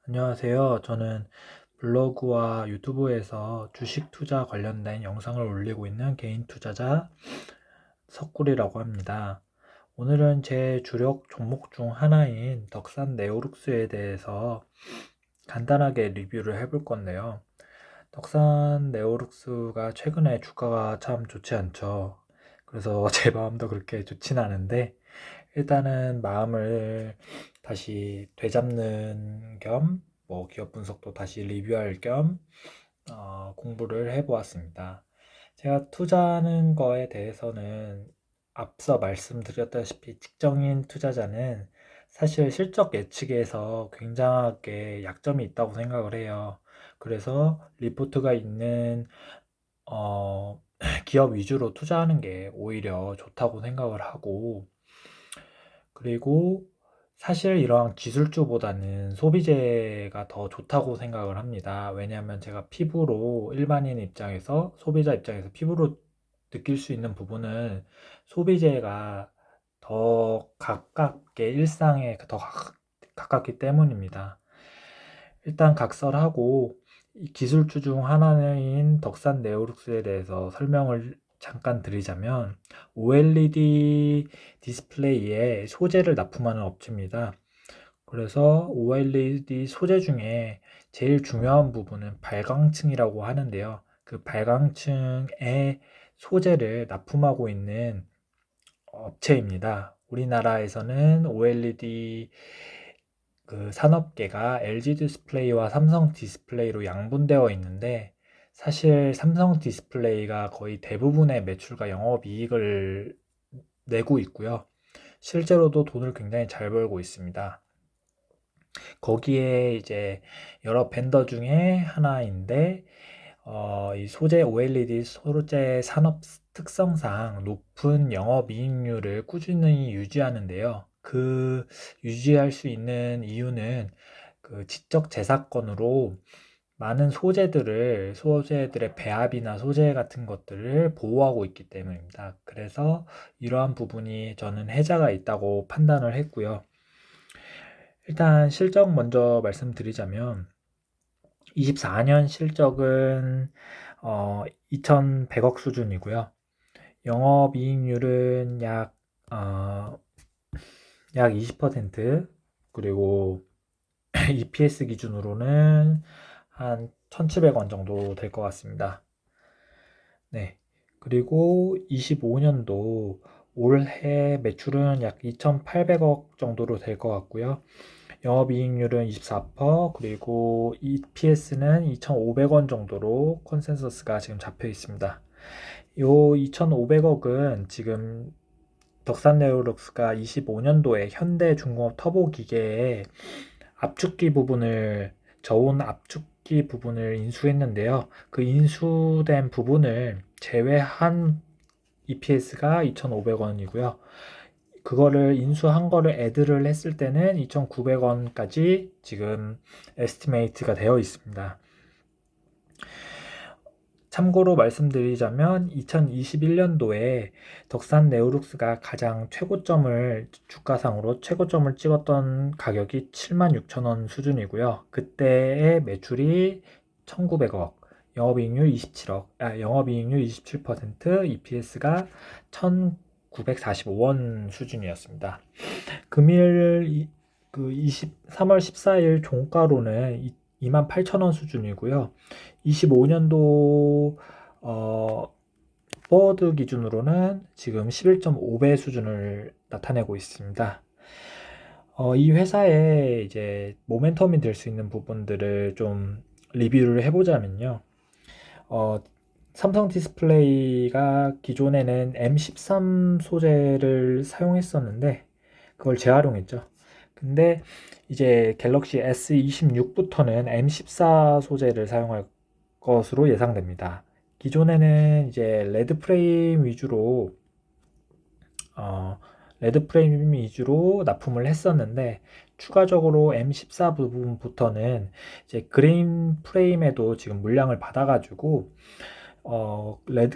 안녕하세요. 저는 블로그와 유튜브에서 주식 투자 관련된 영상을 올리고 있는 개인 투자자 석구리라고 합니다. 오늘은 제 주력 종목 중 하나인 덕산 네오룩스에 대해서 간단하게 리뷰를 해볼 건데요. 덕산 네오룩스가 최근에 주가가 참 좋지 않죠. 그래서 제 마음도 그렇게 좋진 않은데 일단은 마음을 다시 되잡는 겸 기업 분석도 다시 리뷰할 겸 공부를 해보았습니다. 제가 투자하는 거에 대해서는 앞서 말씀드렸다시피 직정인 투자자는 사실 실적 예측에서 굉장하게 약점이 있다고 생각을 해요. 그래서 리포트가 있는 어, 기업 위주로 투자하는 게 오히려 좋다고 생각을 하고, 그리고 사실 이러한 기술주보다는 소비재가 더 좋다고 생각을 합니다. 왜냐하면 제가 피부로 일반인 입장에서 소비자 입장에서 피부로 느낄 수 있는 부분은 소비재가 더 가깝게 일상에 더 가깝기 때문입니다. 일단 각설하고 이 기술주 중 하나인 덕산 네오룩스에 대해서 설명을 잠깐 드리자면 OLED 디스플레이에 소재를 납품하는 업체입니다. 그래서 OLED 소재 중에 제일 중요한 부분은 발광층이라고 하는데요. 그 발광층에 소재를 납품하고 있는 업체입니다. 우리나라에서는 OLED 그 산업계가 LG 디스플레이와 삼성 디스플레이로 양분되어 있는데, 사실 삼성 디스플레이가 거의 대부분의 매출과 영업이익을 내고 있고요. 실제로도 돈을 굉장히 잘 벌고 있습니다. 거기에 이제 여러 벤더 중에 하나인데, 이 소재 OLED 소재 산업 특성상 높은 영업이익률을 꾸준히 유지하는데요. 그 유지할 수 있는 이유는 그 지적 재사건으로 많은 소재들의 배합이나 소재 같은 것들을 보호하고 있기 때문입니다. 그래서 이러한 부분이 저는 혜자가 있다고 판단을 했고요. 일단 실적 먼저 말씀드리자면 24년 실적은 2,100억 수준이고요. 영업이익률은 약 20%, 그리고 EPS 기준으로는 한 1,700원 정도 될 것 같습니다. 네. 그리고 25년도 올해 매출은 약 2,800억 정도로 될 것 같고요. 영업이익률은 24%, 그리고 EPS는 2,500원 정도로 컨센서스가 지금 잡혀 있습니다. 요 2,500억은 지금 덕산네오룩스가 25년도에 현대중공업 터보기계에 압축기 부분을 저온 압축기 부분을 인수했는데요. 그 인수된 부분을 제외한 EPS가 2,500원이고요. 그거를 인수한 거를 애드를 했을 때는 2,900원까지 지금 에스티메이트가 되어 있습니다. 참고로 말씀드리자면 2021년도에 덕산 네오룩스가 가장 주가상으로 최고점을 찍었던 가격이 76,000원 수준이고요. 그때의 매출이 1,900억, 영업이익률 27%, EPS가 1,945원 수준이었습니다. 금일 3월 14일 종가로는 28,000원 수준이고요. 25년도 포워드 기준으로는 지금 11.5배 수준을 나타내고 있습니다. 이 회사의 이제 모멘텀이 될 수 있는 부분들을 좀 리뷰를 해보자면요. 삼성 디스플레이가 기존에는 M13 소재를 사용했었는데 그걸 재활용했죠. 근데 이제 갤럭시 S26부터는 M14 소재를 사용할 것으로 예상됩니다. 기존에는 이제 레드 프레임 위주로 납품을 했었는데, 추가적으로 M14 부분부터는 이제 그린 프레임에도 지금 물량을 받아가지고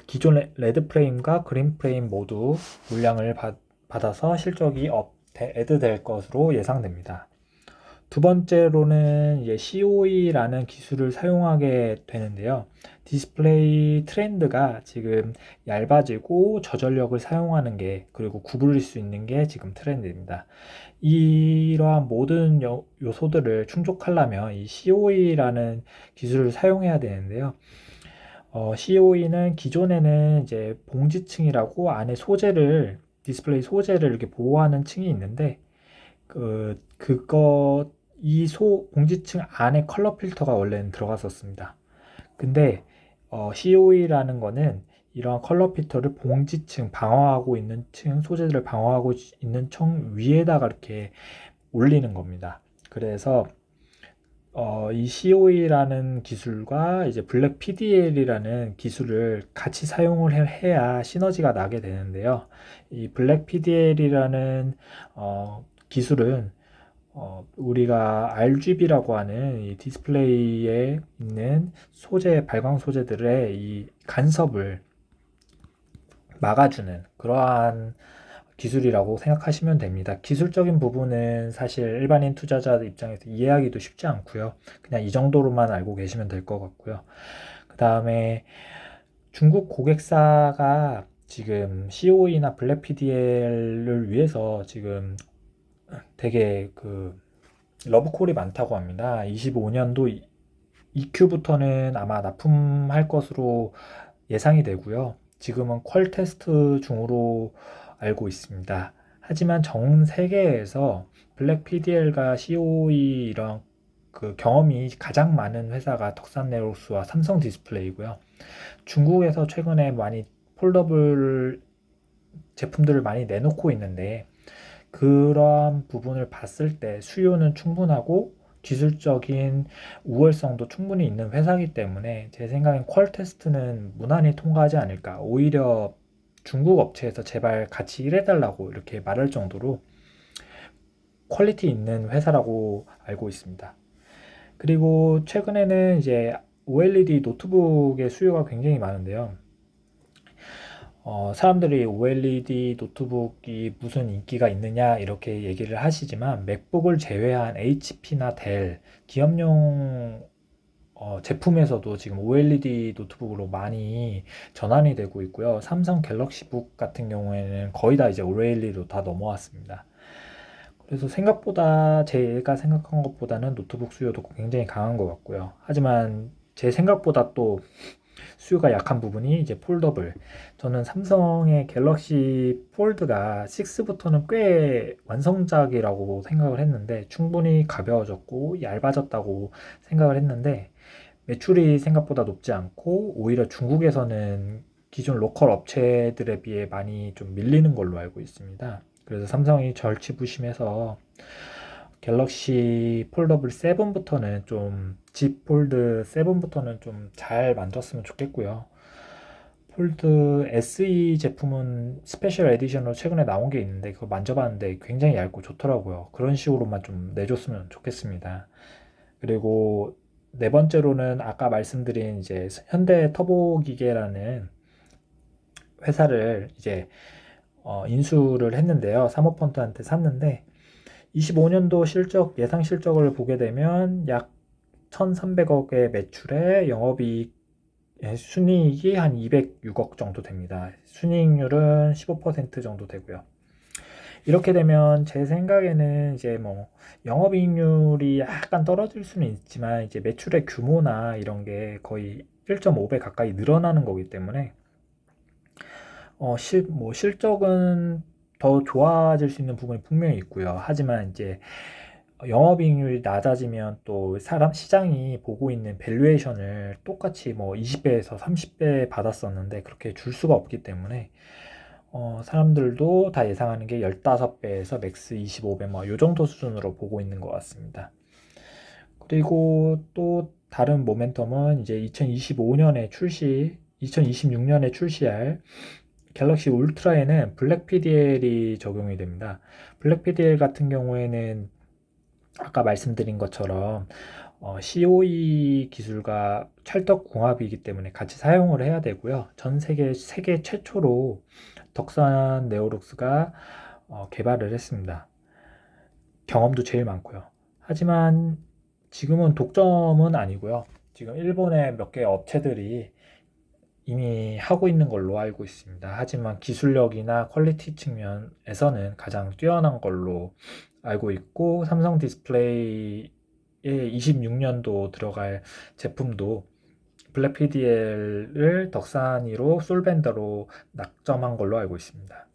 기존 레드 프레임과 그린 프레임 모두 물량을 받아서 실적이 애드될 것으로 예상됩니다. 두 번째로는 이제 COE라는 기술을 사용하게 되는데요. 디스플레이 트렌드가 지금 얇아지고 저전력을 사용하는 게, 그리고 구부릴 수 있는 게 지금 트렌드입니다. 이러한 모든 요소들을 충족하려면 이 COE라는 기술을 사용해야 되는데요. COE는 기존에는 이제 봉지층이라고 안에 소재를, 디스플레이 소재를 이렇게 보호하는 층이 있는데, 봉지층 안에 컬러 필터가 원래는 들어갔었습니다. 근데 COE라는 거는 이러한 컬러 필터를 봉지층, 방어하고 있는 층, 소재들을 방어하고 있는 층 위에다가 이렇게 올리는 겁니다. 그래서 이 COE라는 기술과 이제 블랙 PDL이라는 기술을 같이 사용을 해야 시너지가 나게 되는데요. 이 블랙 PDL이라는 기술은 우리가 RGB라고 하는 이 디스플레이에 있는 소재, 발광 소재들의 이 간섭을 막아주는 그러한 기술이라고 생각하시면 됩니다. 기술적인 부분은 사실 일반인 투자자 입장에서 이해하기도 쉽지 않고요. 그냥 이 정도로만 알고 계시면 될 것 같고요. 그 다음에 중국 고객사가 지금 COE나 블랙 PDL을 위해서 지금 되게 러브콜이 많다고 합니다. 25년도 EQ부터는 아마 납품할 것으로 예상이 되고요. 지금은 퀄 테스트 중으로 알고 있습니다. 하지만 전 세계에서 블랙 PDL과 COE 이런 경험이 가장 많은 회사가 덕산네록스와 삼성 디스플레이고요. 중국에서 최근에 많이 폴더블 제품들을 많이 내놓고 있는데, 그러한 부분을 봤을 때 수요는 충분하고 기술적인 우월성도 충분히 있는 회사이기 때문에 제 생각엔 퀄 테스트는 무난히 통과하지 않을까. 오히려 중국 업체에서 제발 같이 일해달라고 이렇게 말할 정도로 퀄리티 있는 회사라고 알고 있습니다. 그리고 최근에는 이제 OLED 노트북의 수요가 굉장히 많은데요. 사람들이 OLED 노트북이 무슨 인기가 있느냐 이렇게 얘기를 하시지만, 맥북을 제외한 HP나 델 기업용 제품에서도 지금 OLED 노트북으로 많이 전환이 되고 있고요. 삼성 갤럭시북 같은 경우에는 거의 다 이제 OLED로 다 넘어왔습니다. 그래서 생각보다 제가 생각한 것보다는 노트북 수요도 굉장히 강한 것 같고요. 하지만 제 생각보다 또 수요가 약한 부분이 이제 폴더블. 저는 삼성의 갤럭시 폴드가 6부터는 꽤 완성작이라고 생각을 했는데, 충분히 가벼워졌고 얇아졌다고 생각을 했는데, 매출이 생각보다 높지 않고 오히려 중국에서는 기존 로컬 업체들에 비해 많이 좀 밀리는 걸로 알고 있습니다. 그래서 삼성이 절치부심해서 갤럭시 폴더블 7부터는 Z 폴드 7부터는 좀 잘 만들었으면 좋겠고요. 폴드 SE 제품은 스페셜 에디션으로 최근에 나온 게 있는데 그거 만져봤는데 굉장히 얇고 좋더라고요. 그런 식으로만 좀 내줬으면 좋겠습니다. 그리고 네 번째로는 아까 말씀드린 이제 현대 터보 기계라는 회사를 이제 인수를 했는데요. 사모펀드한테 샀는데 25년도 예상 실적을 보게 되면 약 1,300억의 매출에 순이익이 한 206억 정도 됩니다. 순이익률은 15% 정도 되고요. 이렇게 되면 제 생각에는 이제 영업이익률이 약간 떨어질 수는 있지만 이제 매출의 규모나 이런 게 거의 1.5배 가까이 늘어나는 거기 때문에 실적은 더 좋아질 수 있는 부분이 분명히 있고요. 하지만 이제 영업이익률이 낮아지면 또 시장이 보고 있는 밸류에이션을 똑같이 20배에서 30배 받았었는데 그렇게 줄 수가 없기 때문에 사람들도 다 예상하는 게 15배에서 맥스 25배 요 정도 수준으로 보고 있는 것 같습니다. 그리고 또 다른 모멘텀은 이제 2026년에 출시할 갤럭시 울트라에는 블랙 PDL이 적용이 됩니다. 블랙 PDL 같은 경우에는 아까 말씀드린 것처럼 COE 기술과 찰떡궁합이기 때문에 같이 사용을 해야 되고요. 전 세계 최초로 덕산 네오룩스가 개발을 했습니다. 경험도 제일 많고요. 하지만 지금은 독점은 아니고요. 지금 일본의 몇 개 업체들이 이미 하고 있는 걸로 알고 있습니다. 하지만 기술력이나 퀄리티 측면에서는 가장 뛰어난 걸로 알고 있고, 삼성 디스플레이의 26년도 들어갈 제품도 블랙 PDL을 덕산이로 솔벤더로 낙점한 걸로 알고 있습니다.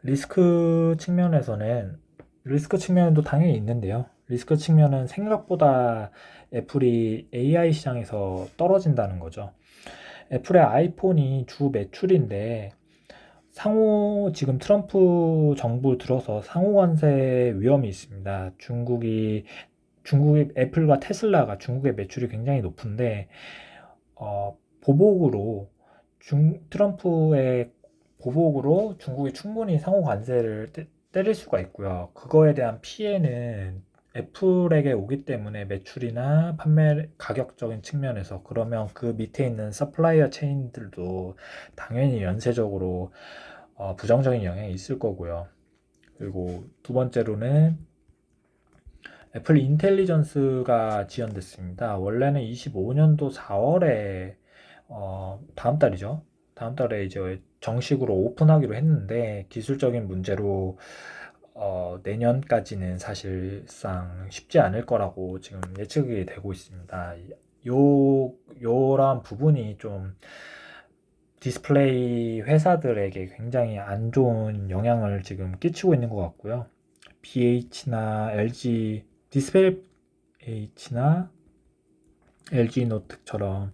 리스크 측면에서는 리스크 측면도 당연히 있는데요. 리스크 측면은 생각보다 애플이 AI 시장에서 떨어진다는 거죠. 애플의 아이폰이 주 매출인데 상호 지금 트럼프 정부 들어서 상호 관세 위험이 있습니다. 중국의 애플과 테슬라가 중국의 매출이 굉장히 높은데 보복으로 트럼프의 보복으로 중국이 충분히 상호 관세를 때릴 수가 있고요. 그거에 대한 피해는 애플에게 오기 때문에 매출이나 판매 가격적인 측면에서, 그러면 그 밑에 있는 서플라이어 체인들도 당연히 연쇄적으로 부정적인 영향이 있을 거고요. 그리고 두 번째로는 애플 인텔리전스가 지연됐습니다. 원래는 25년도 4월에 다음 달이죠. 다음 달에 이제 정식으로 오픈하기로 했는데 기술적인 문제로 내년까지는 사실상 쉽지 않을 거라고 지금 예측이 되고 있습니다. 요런 부분이 좀 디스플레이 회사들에게 굉장히 안 좋은 영향을 지금 끼치고 있는 것 같고요. BH나 LG 디스플레이 H나 LG 노트처럼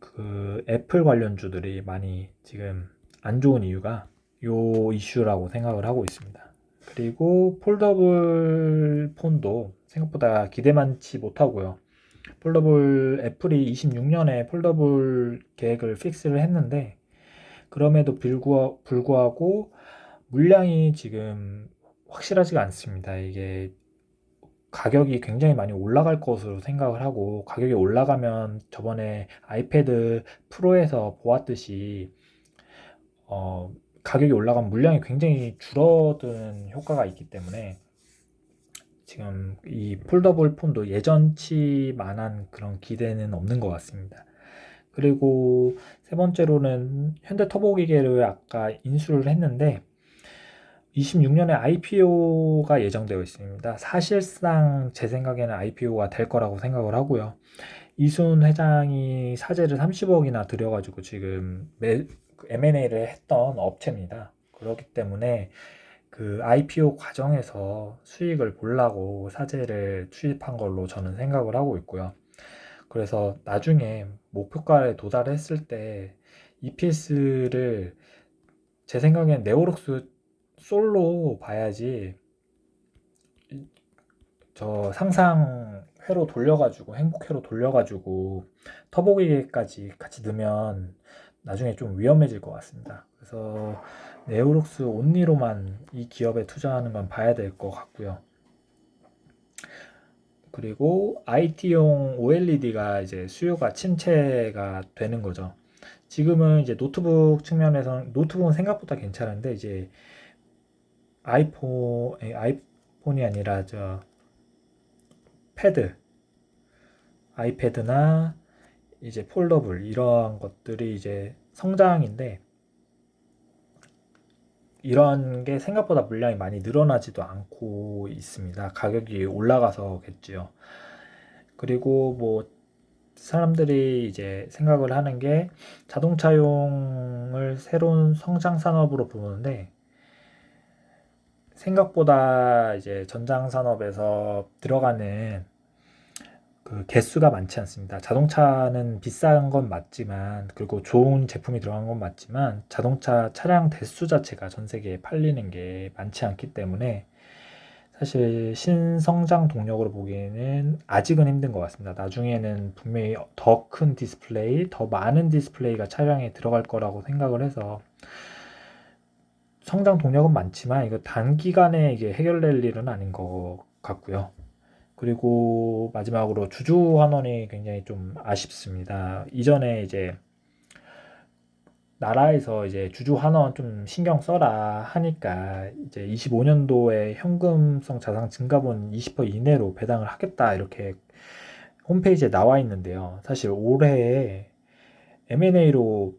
그 애플 관련주들이 많이 지금 안 좋은 이유가 요 이슈라고 생각을 하고 있습니다. 그리고 폴더블 폰도 생각보다 기대만치 못하고요. 애플이 26년에 폴더블 계획을 픽스를 했는데 그럼에도 불구하고 물량이 지금 확실하지가 않습니다. 이게 가격이 굉장히 많이 올라갈 것으로 생각을 하고, 가격이 올라가면 저번에 아이패드 프로에서 보았듯이 가격이 올라가면 물량이 굉장히 줄어드는 효과가 있기 때문에 지금 이 폴더블 폰도 예전치만한 그런 기대는 없는 것 같습니다. 그리고 세 번째로는 현대 터보기계를 아까 인수를 했는데 26년에 IPO가 예정되어 있습니다. 사실상 제 생각에는 IPO가 될 거라고 생각을 하고요. 이순 회장이 사재를 30억이나 들여가지고 지금 M&A를 했던 업체입니다. 그렇기 때문에 그 IPO 과정에서 수익을 보려고 사재를 투입한 걸로 저는 생각을 하고 있고요. 그래서 나중에 목표가에 도달했을 때 EPS를 제 생각엔 네오록스 솔로 봐야지 저 상상회로 돌려가지고 행복회로 돌려가지고 터보기계까지 같이 넣으면 나중에 좀 위험해질 것 같습니다. 그래서 네오록스 온리로만 이 기업에 투자하는 건 봐야 될 것 같고요. 그리고 IT용 OLED가 이제 수요가 침체가 되는 거죠. 지금은 이제 노트북은 생각보다 괜찮은데 이제 아이폰이 아니라 저 패드, 아이패드나 이제 폴더블 이러한 것들이 이제 성장인데 이런 게 생각보다 물량이 많이 늘어나지도 않고 있습니다. 가격이 올라가서겠지요. 그리고 뭐 사람들이 이제 생각을 하는 게 자동차용을 새로운 성장 산업으로 보는데 생각보다 이제 전장 산업에서 들어가는 그 개수가 많지 않습니다. 자동차는 비싼 건 맞지만, 그리고 좋은 제품이 들어간 건 맞지만, 자동차 차량 대수 자체가 전 세계에 팔리는 게 많지 않기 때문에, 사실 신성장 동력으로 보기에는 아직은 힘든 것 같습니다. 나중에는 분명히 더 큰 디스플레이, 더 많은 디스플레이가 차량에 들어갈 거라고 생각을 해서, 성장 동력은 많지만, 이거 단기간에 이게 해결될 일은 아닌 것 같고요. 그리고 마지막으로 주주 환원이 굉장히 좀 아쉽습니다. 이전에 이제 나라에서 이제 주주 환원 좀 신경 써라 하니까 이제 25년도에 현금성 자산 증가분 20% 이내로 배당을 하겠다 이렇게 홈페이지에 나와 있는데요. 사실 올해 M&A로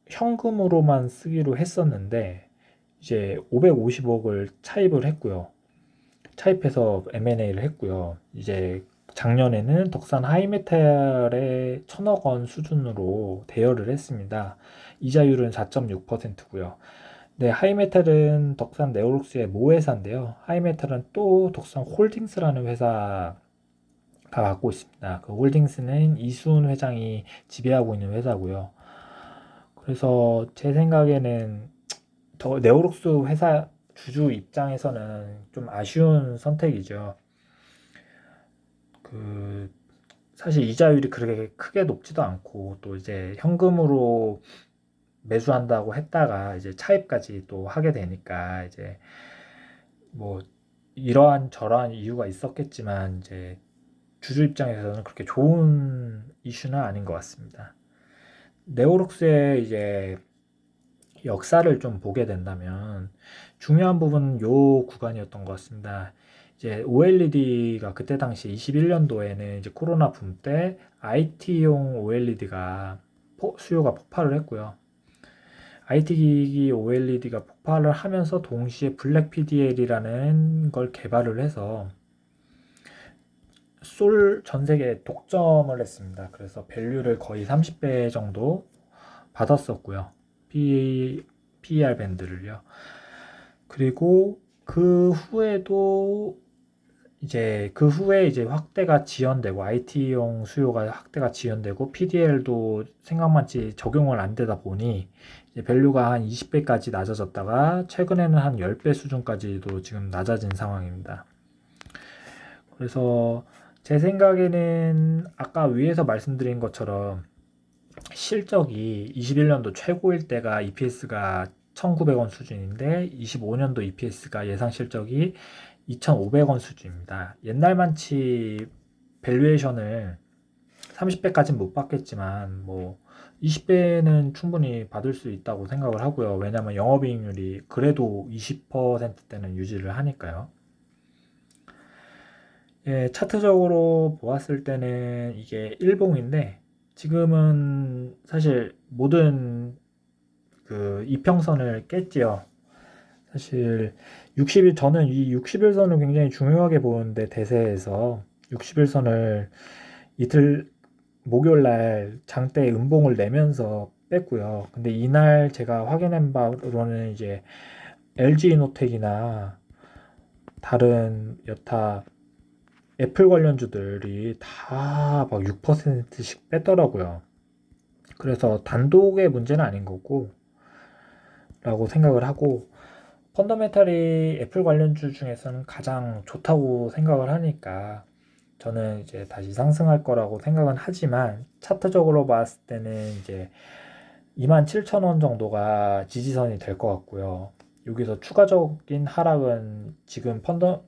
현금으로만 쓰기로 했었는데 이제 550억을 차입을 했고요. 차입해서 M&A를 했고요. 이제 작년에는 덕산 하이메탈에 1,000억 원 수준으로 대여를 했습니다. 이자율은 4.6%고요. 네, 하이메탈은 덕산 네오룩스의 모회사인데요. 하이메탈은 또 덕산 홀딩스라는 회사가 갖고 있습니다. 그 홀딩스는 이수훈 회장이 지배하고 있는 회사고요. 그래서 제 생각에는 더 네오룩스 회사 주주 입장에서는 좀 아쉬운 선택이죠. 그 사실 이자율이 그렇게 크게 높지도 않고 또 이제 현금으로 매수한다고 했다가 이제 차입까지 또 하게 되니까 이제 뭐 이러한 저러한 이유가 있었겠지만 이제 주주 입장에서는 그렇게 좋은 이슈는 아닌 것 같습니다. 네오룩스의 이제 역사를 좀 보게 된다면 중요한 부분은 요 구간이었던 것 같습니다. 이제 OLED가 그때 당시 21년도에는 이제 코로나 붐 때 IT용 OLED가 수요가 폭발을 했고요. IT 기기 OLED가 폭발을 하면서 동시에 블랙 PDL이라는 걸 개발을 해서 전 세계에 독점을 했습니다. 그래서 밸류를 거의 30배 정도 받았었고요. PER 밴드를요. 그리고 그 후에 이제 확대가 지연되고 IT용 수요가 확대가 지연되고 PDL도 생각만치 적용을 안 되다 보니 이제 밸류가 한 20배까지 낮아졌다가 최근에는 한 10배 수준까지도 지금 낮아진 상황입니다. 그래서 제 생각에는 아까 위에서 말씀드린 것처럼 실적이 21년도 최고일 때가 EPS가 1,900원 수준인데 25년도 EPS가 예상 실적이 2,500원 수준입니다. 옛날만치 밸류에이션을 30배까지는 못 받겠지만 뭐 20배는 충분히 받을 수 있다고 생각을 하고요. 왜냐하면 영업이익률이 그래도 20%대는 유지를 하니까요. 예, 차트적으로 보았을 때는 이게 일봉인데 지금은 사실 모든 그 이평선을 깼지요. 사실 60일 저는 이 60일선을 굉장히 중요하게 보는데 대세에서 60일선을 이틀 목요일 날 장대 음봉을 내면서 뺐고요. 근데 이날 제가 확인한 바로는 이제 LG이노텍이나 다른 여타 애플 관련주들이 다 막 6%씩 뺐더라고요. 그래서 단독의 문제는 아닌 거고 라고 생각을 하고 펀더멘탈이 애플 관련주 중에서는 가장 좋다고 생각을 하니까 저는 이제 다시 상승할 거라고 생각은 하지만 차트적으로 봤을 때는 이제 27,000원 정도가 지지선이 될 것 같고요. 여기서 추가적인 하락은 지금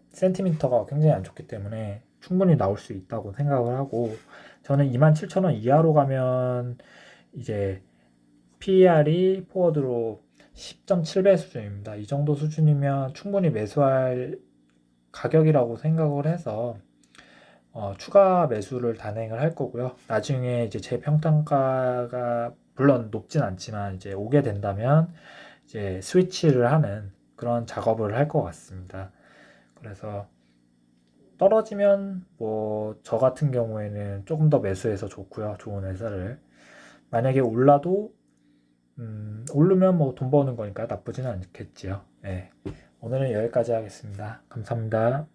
센티미터가 굉장히 안 좋기 때문에 충분히 나올 수 있다고 생각을 하고 저는 27,000원 이하로 가면 이제 PER이 포워드로 10.7배 수준입니다. 이 정도 수준이면 충분히 매수할 가격이라고 생각을 해서 추가 매수를 단행을 할 거고요. 나중에 이제 제 평단가가 물론 높진 않지만 이제 오게 된다면 이제 스위치를 하는 그런 작업을 할 것 같습니다. 그래서 떨어지면 뭐 저 같은 경우에는 조금 더 매수해서 좋고요. 좋은 회사를. 만약에 올라도 오르면 뭐 돈 버는 거니까 나쁘지는 않겠지요. 네. 오늘은 여기까지 하겠습니다. 감사합니다.